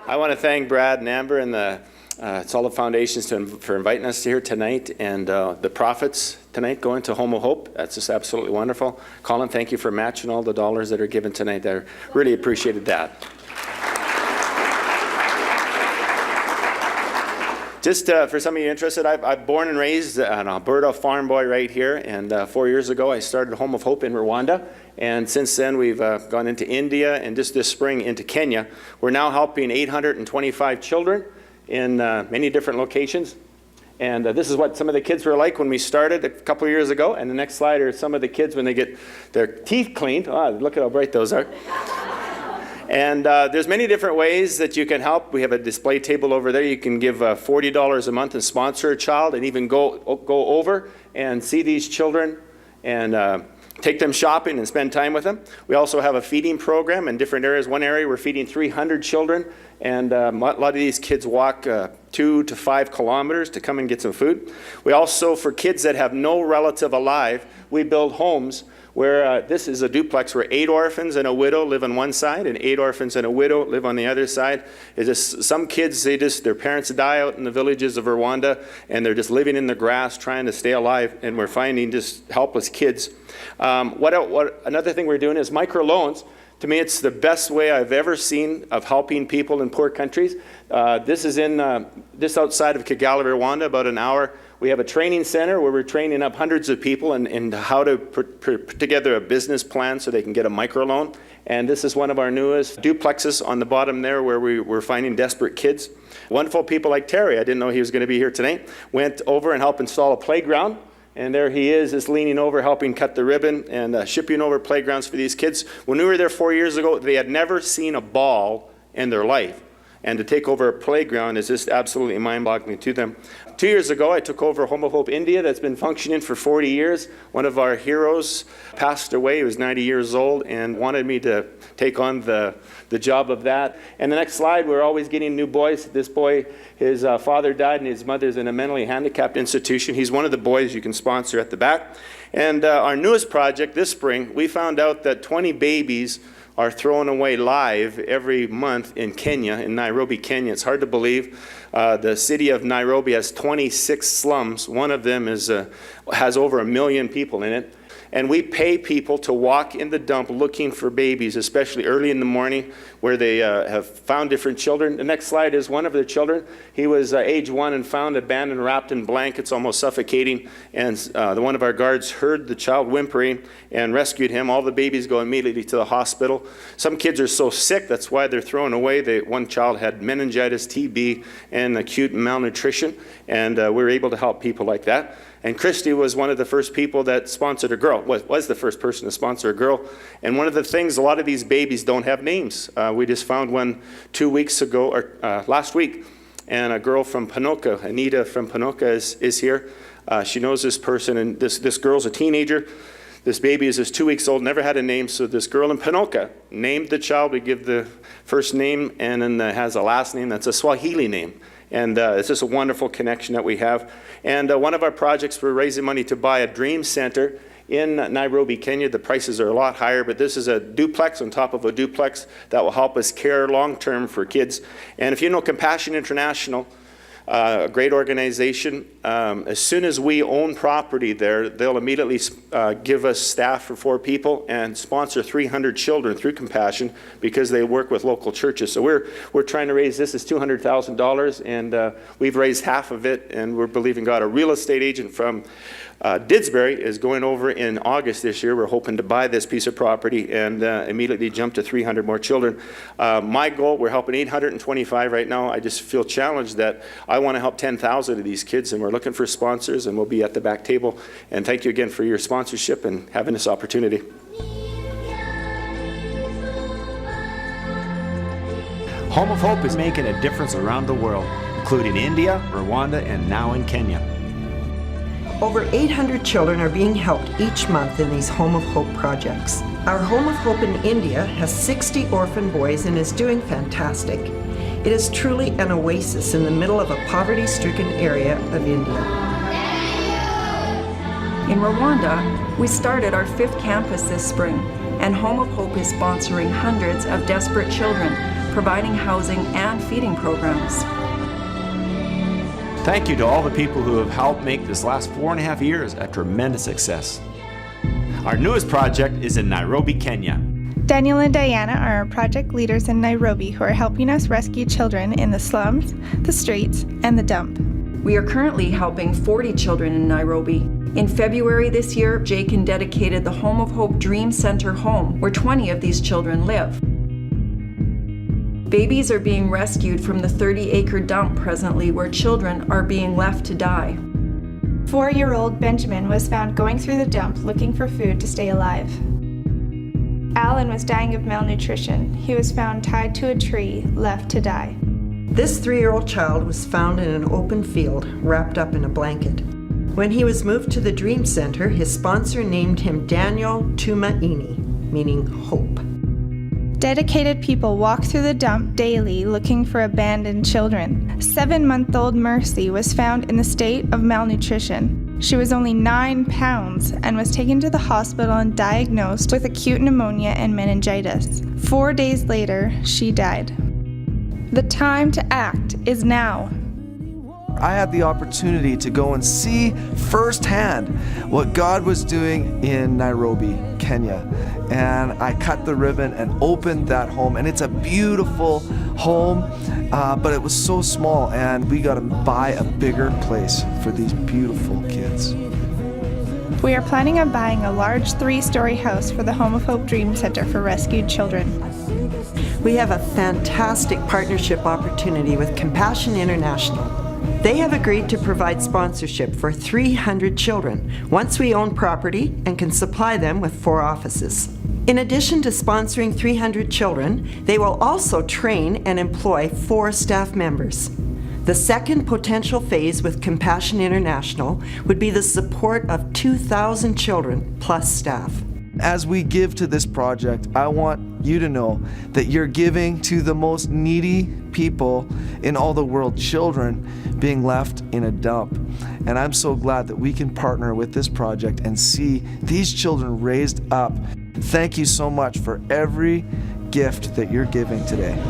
I want to thank Brad and Amber and the Solid Foundations for inviting us here tonight, and the profits tonight going to Home of Hope. That's just absolutely wonderful. Colin, thank you for matching all the dollars that are given tonight. I really appreciated that. Just for some of you interested, I'm born and raised an Alberta farm boy right here, and 4 years ago I started Home of Hope in Rwanda, and since then we've gone into India, and just this spring into Kenya. We're now helping 825 children in many different locations, and this is what some of the kids were like when we started a couple of years ago. And the next slide are some of the kids when they get their teeth cleaned. Oh, look at how bright those are. And there's many different ways that you can help. We have a display table over there. You can give $40 a month and sponsor a child, and even go over and see these children and take them shopping and spend time with them. We also have a feeding program in different areas. One area we're feeding 300 children, and a lot of these kids walk 2 to 5 kilometers to come and get some food. We also, for kids that have no relative alive, we build homes where this is a duplex where 8 orphans and a widow live on one side, and 8 orphans and a widow live on the other side. It's just, some kids, their parents die out in the villages of Rwanda, and they're just living in the grass trying to stay alive, and we're finding just helpless kids. Another thing we're doing is microloans. To me, it's the best way I've ever seen of helping people in poor countries. This is in just outside of Kigali, Rwanda, about an hour. We have a training center where we're training up hundreds of people in how to put together a business plan so they can get a microloan. And this is one of our newest duplexes on the bottom there where we're finding desperate kids. Wonderful people like Terry, I didn't know he was going to be here tonight, went over and helped install a playground. And there he is leaning over, helping cut the ribbon and shipping over playgrounds for these kids. When we were there 4 years ago, they had never seen a ball in their life. And to take over a playground is just absolutely mind-boggling to them. 2 years ago, I took over Home of Hope India that's been functioning for 40 years. One of our heroes passed away. He was 90 years old and wanted me to take on the job of that. And the next slide, we're always getting new boys. This boy, his father died and his mother's in a mentally handicapped institution. He's one of the boys you can sponsor at the back. And our newest project this spring, we found out that 20 babies are thrown away live every month in Kenya, in Nairobi, Kenya. It's hard to believe. The city of Nairobi has 26 slums. One of them has over 1 million people in it. And we pay people to walk in the dump looking for babies, especially early in the morning, where they have found different children. The next slide is one of the children. He was age 1 and found abandoned, wrapped in blankets, almost suffocating. And one of our guards heard the child whimpering and rescued him. All the babies go immediately to the hospital. Some kids are so sick, that's why they're thrown away. One child had meningitis, TB, and acute malnutrition. And we were able to help people like that. And Christy was one of the first people that sponsored a girl, was the first person to sponsor a girl. And one of the things, a lot of these babies don't have names. We just found one 2 weeks ago, or last week, and a girl from Ponoka, Anita from Ponoka is here. She knows this person, and this girl's a teenager. This baby is just 2 weeks old, never had a name, so this girl in Ponoka named the child. We give the first name, and then has a last name that's a Swahili name. And it's just a wonderful connection that we have. And one of our projects, we're raising money to buy a dream center in Nairobi, Kenya. The prices are a lot higher, but this is a duplex on top of a duplex that will help us care long-term for kids. And if you know Compassion International, a great organization, as soon as we own property there, they'll immediately give us staff for 4 people and sponsor 300 children through Compassion because they work with local churches. So we're trying to raise this as $200,000, and we've raised half of it, and we're believing God. A real estate agent from Didsbury is going over in August this year. We're hoping to buy this piece of property and immediately jump to 300 more children. My goal, we're helping 825 right now. I just feel challenged that I want to help 10,000 of these kids, and we're looking for sponsors, and we'll be at the back table. And thank you again for your sponsorship and having this opportunity. Home of Hope is making a difference around the world, including India, Rwanda, and now in Kenya. Over 800 children are being helped each month in these Home of Hope projects. Our Home of Hope in India has 60 orphan boys and is doing fantastic. It is truly an oasis in the middle of a poverty-stricken area of India. In Rwanda, we started our 5th campus this spring, and Home of Hope is sponsoring hundreds of desperate children providing housing and feeding programs. Thank you to all the people who have helped make this last 4.5 years a tremendous success. Our newest project is in Nairobi, Kenya. Daniel and Diana are our project leaders in Nairobi who are helping us rescue children in the slums, the streets, and the dump. We are currently helping 40 children in Nairobi. In February this year, Jakin dedicated the Home of Hope Dream Center home, where 20 of these children live. Babies are being rescued from the 30-acre dump presently, where children are being left to die. 4-year-old Benjamin was found going through the dump looking for food to stay alive. Alan was dying of malnutrition. He was found tied to a tree, left to die. This 3-year-old child was found in an open field, wrapped up in a blanket. When he was moved to the Dream Center, his sponsor named him Daniel Tumaini, meaning hope. Dedicated people walk through the dump daily looking for abandoned children. 7-month-old Mercy was found in the state of malnutrition. She was only 9 pounds and was taken to the hospital and diagnosed with acute pneumonia and meningitis. 4 days later, she died. The time to act is now. I had the opportunity to go and see firsthand what God was doing in Nairobi, Kenya. And I cut the ribbon and opened that home. And it's a beautiful home, but it was so small. And we got to buy a bigger place for these beautiful kids. We are planning on buying a large 3-story house for the Home of Hope Dream Center for rescued children. We have a fantastic partnership opportunity with Compassion International. They have agreed to provide sponsorship for 300 children once we own property and can supply them with 4 offices. In addition to sponsoring 300 children, they will also train and employ 4 staff members. The second potential phase with Compassion International would be the support of 2,000 children plus staff. As we give to this project, I want you to know that you're giving to the most needy people in all the world, children being left in a dump. And I'm so glad that we can partner with this project and see these children raised up. Thank you so much for every gift that you're giving today.